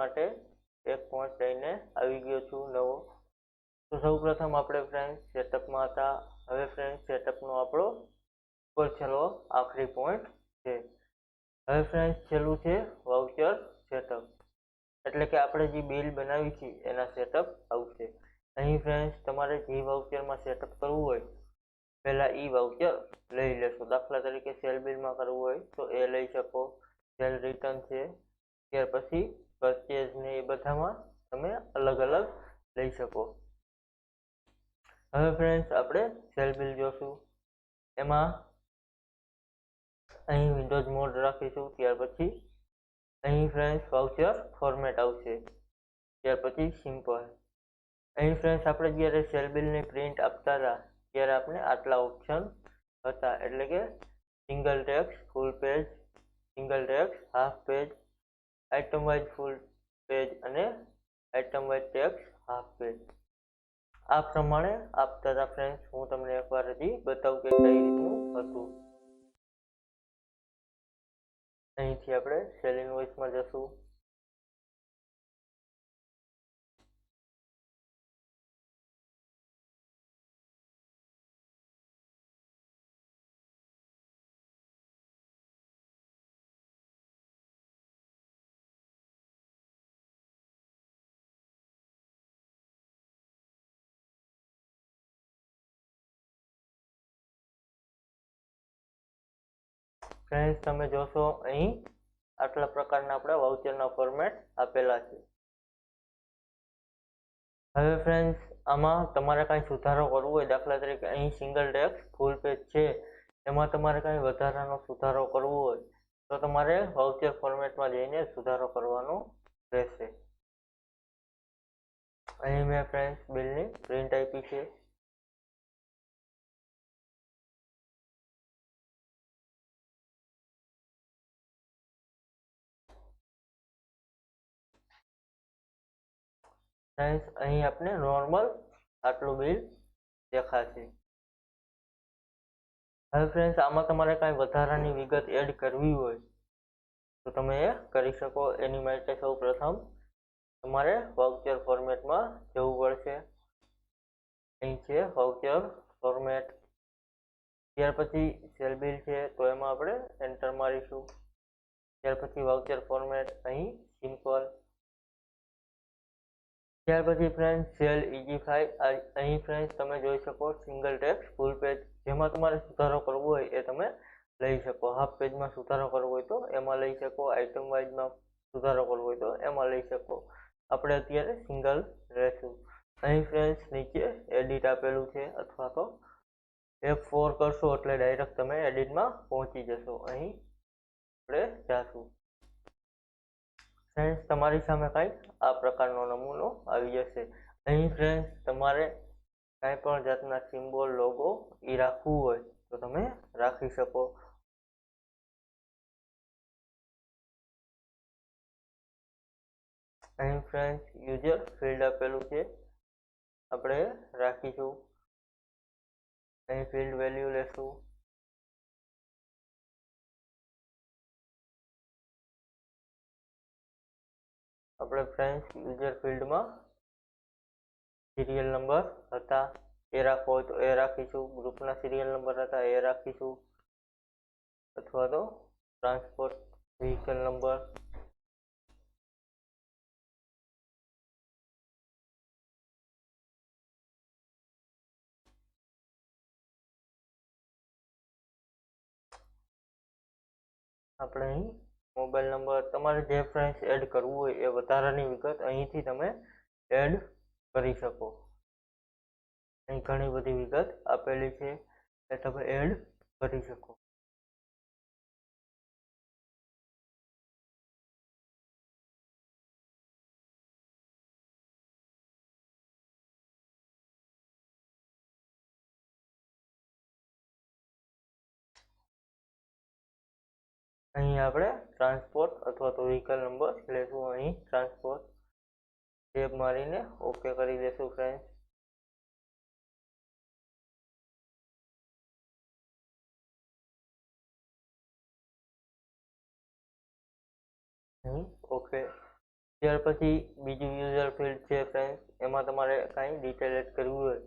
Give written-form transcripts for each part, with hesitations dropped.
માટે એક પોઈન્ટ લઈને આવી ગયો છું નવો। તો સૌપ્રથમ આપણે ફ્રેન્ડ્સ સેટઅપમાં હતા। હવે ફ્રેન્ડ્સ સેટઅપનો આપણો ઉપર છેલ્લો આખરી પોઈન્ટ છે। હવે ફ્રેન્ડ્સ છેલ્લું છે વાઉચર સેટઅપ, એટલે કે આપણે જે બિલ બનાવી છે એના સેટઅપ આવશે। અહીં ફ્રેન્ડ્સ તમારે જે વાઉચરમાં સેટઅપ કરવું હોય પહેલાં એ વાઉચર લઈ લેશો। દાખલા તરીકે સેલ બિલમાં કરવું હોય તો એ લઈ શકો, સેલ રિટર્ન છે, ત્યાર પછી પરચેઝ ને એ બધામાં તમે અલગ અલગ લઈ શકો। હવે ફ્રેન્ડ્સ આપણે સેલ બિલ જોશું। એમાં અહીં વિન્ડોઝ મોડ રાખીશું, ત્યાર પછી અહીં ફ્રેન્ડ્સ વાઉચર ફોર્મેટ આવશે, ત્યાર પછી સિમ્પલ। અહીં ફ્રેન્ડ્સ આપણે જ્યારે સેલ બિલની પ્રિન્ટ આપતા હતા ત્યારે આપણે આટલા ઓપ્શન હતા, એટલે કે single text, full page, single text, half page, item wise full page અને item wise text half page. આ પ્રમાણે આપતા હતા ફ્રેન્ડ્સ। હું તમને એકવાર હજી બતાવું કે કઈ રીતનું હતું। અહીંથી આપણે સેલ ઇનવોઇસમાં જશું। ફ્રેન્ડ્સ તમે જોશો અહીં આટલા પ્રકારના આપણા વાઉચરના ફોર્મેટ આપેલા છે। હવે ફ્રેન્ડ્સ આમાં તમારે કાંઈ સુધારો કરવો હોય, દાખલા તરીકે અહીં સિંગલ ટેક્સ ફૂલ પેજ છે, એમાં તમારે કાંઈ વધારાનો સુધારો કરવો હોય તો તમારે વાઉચર ફોર્મેટમાં જઈને સુધારો કરવાનો રહેશે। અહીં મેં ફ્રેન્ડ્સ બિલની પ્રિન્ટ આપી છે। ફ્રેન્ડ્સ અહીં આપણે નોર્મલ આટલું બિલ દેખાશે। હવે ફ્રેન્ડ્સ આમાં તમારે કાંઈ વધારાની વિગત એડ કરવી હોય તો તમે એ કરી શકો। એની માટે સૌ પ્રથમ તમારે વાઉચર ફોર્મેટમાં જવું પડશે। અહીં છે વાઉચર ફોર્મેટ, ત્યાર પછી સેલ બિલ છે તો એમાં આપણે એન્ટર મારીશું, ત્યાર પછી વાઉચર ફોર્મેટ અહીં સિમ્પલ, ત્યાર પછી ફ્રેન્ડ્સ સેલ ઇઝીફાઈ। અહીં ફ્રેન્ડ્સ તમે જોઈ શકો સિંગલ ટેક્સ ફૂલ પેજ, જેમાં તમારે સુધારો કરવો હોય એ તમે લઈ શકો। હાફ પેજમાં સુધારો કરવો હોય તો એમાં લઈ શકો, આઇટમ વાઇઝમાં સુધારો કરવો હોય તો એમાં લઈ શકો। આપણે અત્યારે સિંગલ રહેશું। અહીં ફ્રેન્ડ્સ નીચે એડિટ આપેલું છે, અથવા તો F4 કરશો એટલે ડાયરેક્ટ તમે એડિટમાં પહોંચી જશો। અહીં આપણે જાશું। ફ્રેન્ડ્સ તમારી સામે કંઈક આ પ્રકારનો નમૂનો આવી જશે। અહીં ફ્રેન્ડ્સ તમારે કાંઈ પણ જાતના સિમ્બોલ, લોગો એ રાખવું હોય તો તમે રાખી શકો। અહીં ફ્રેન્ડ્સ યુઝર ફિલ્ડ આપેલું છે, આપણે રાખીશું। અહીં ફિલ્ડ વેલ્યુ લેશું, આપણે ફ્રેન્ડ્સ યુઝર ફિલ્ડમાં સિરિયલ નંબર હતા એ રાખવો હોય તો એ રાખીશું, ગ્રુપના સિરિયલ નંબર હતા એ રાખીશું, અથવા તો ટ્રાન્સપોર્ટ વ્હીકલ નંબર, આપણે અહીં મોબાઈલ નંબર, તમારે જે ફ્રેન્ડ્સ એડ કરવું હોય એ વધારાની વિગત અહીંથી તમે એડ કરી શકો। અહીં ઘણી બધી વિગત આપેલી છે એ તમે એડ કરી શકો। અહીં આપણે ટ્રાન્સપોર્ટ અથવા તો વ્હીકલ નંબર લેશું। અહીં ટ્રાન્સપોર્ટ ટેબ મારીને ઓકે કરી દેશું ફ્રેન્ડ્સ। અહીં ઓકે, ત્યાર પછી બીજું યુઝર ફિલ્ડ છે ફ્રેન્ડ્સ, એમાં તમારે કાંઈ ડિટેલ એડ કરવું હોય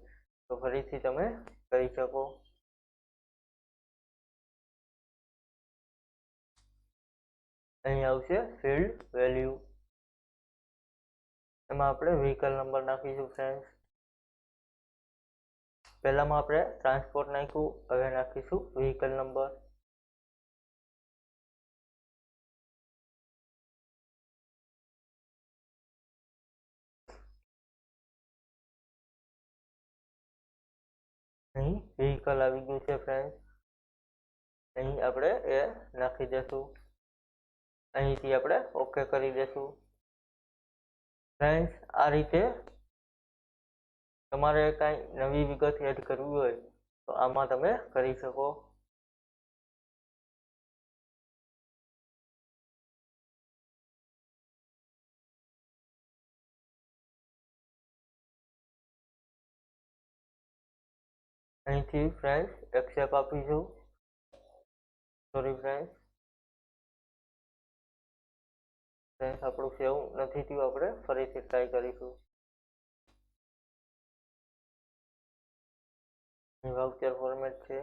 તો ફરીથી તમે કરી શકો. અહીં આવશે ફિલ્ડ વેલ્યુ, એમાં આપણે વ્હીકલ નંબર નાખીશું ફ્રેન્ડ્સ. પહેલામાં આપણે ટ્રાન્સપોર્ટ નાખ્યું, હવે નાખીશું વ્હીકલ નંબર. અહીં વ્હીકલ આવી ગયું છે ફ્રેન્ડ્સ, અહીં આપણે એ નાખી દેશું. અહીંથી આપણે ઓકે કરી દેશું. ફ્રેન્ડ્સ, આ રીતે તમારે કાંઈ નવી વિગત એડ કરવી હોય તો આમાં તમે કરી શકો. અહીંથી ફ્રેન્ડ્સ એક્સેપ્ટ આપીશું. સોરી ફ્રેન્ડ્સ, આપણું સેવ નથી થયું, આપણે ફરીથી ટ્રાય કરીશું. વાઉચર ફોર્મેટ છે.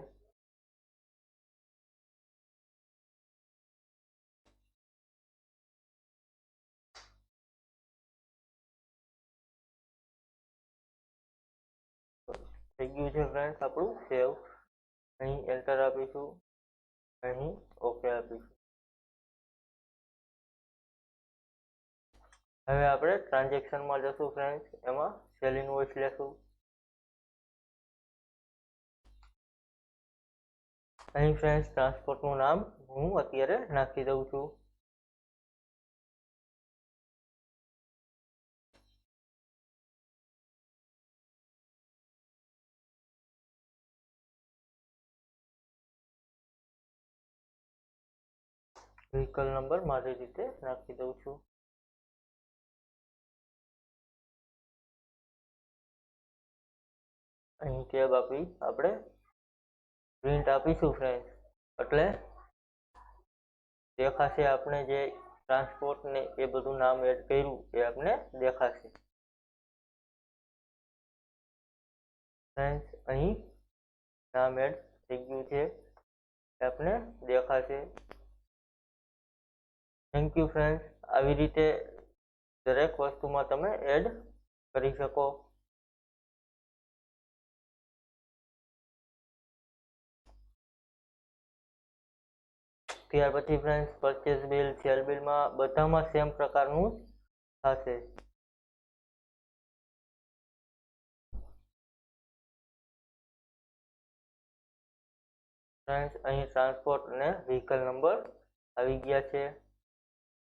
થઈ ગયું છે ફ્રેન્ડ્સ આપણું સેવ. અહીં એન્ટર આપીશું, અહીં ઓકે આપીશું. હવે આપણે ટ્રાન્ઝેક્શનમાં જશું ફ્રેન્ડ્સ, એમાં સેલ ઇનવોઇસ લેશું. અહીં ફ્રેન્ડ્સ ટ્રાન્સપોર્ટનું નામ હું અત્યારે નાખી દઉં છું. વ્હીકલ નંબર મારી રીતે નાખી દઉં છું. અહીં ટેબ આપી આપણે પ્રિન્ટ આપીશું ફ્રેન્ડ્સ, એટલે દેખાશે આપણે જે ટ્રાન્સપોર્ટ ને એ બધું નામ એડ કર્યું એ આપણે દેખાશે. ફ્રેન્ડ્સ, અહીં નામ એડ થઈ ગયું છે, એ આપણે દેખાશે. Thank you friends. આવી રીતે દરેક વસ્તુમાં તમે એડ કરી શકો. ત્યાર પછી ફ્રેન્ડ્સ પરચેસ બિલ, સેલ બિલમાં બધામાં સેમ પ્રકારનું થશે. ફ્રેન્ડ્સ, અહીં ટ્રાન્સપોર્ટ અને વ્હીકલ નંબર આવી ગયા છે.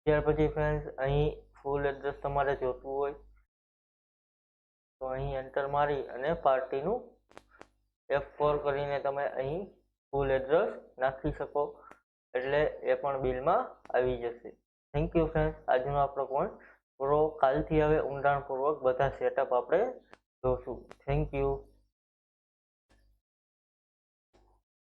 ત્યાર પછી ફ્રેન્ડ્સ અહીં ફૂલ એડ્રેસ તમારે જોતું હોય તો અહીં એન્ટર મારી અને પાર્ટીનું F4 કરીને તમે અહીં ફૂલ એડ્રેસ નાખી શકો, એટલે એ પણ બિલમાં આવી જશે. Thank you friends. આજનો આપણો પોઈન્ટ પૂરો. કાલથી હવે ઊંડાણપૂર્વક બધા સેટઅપ આપણે જોશું. Thank you.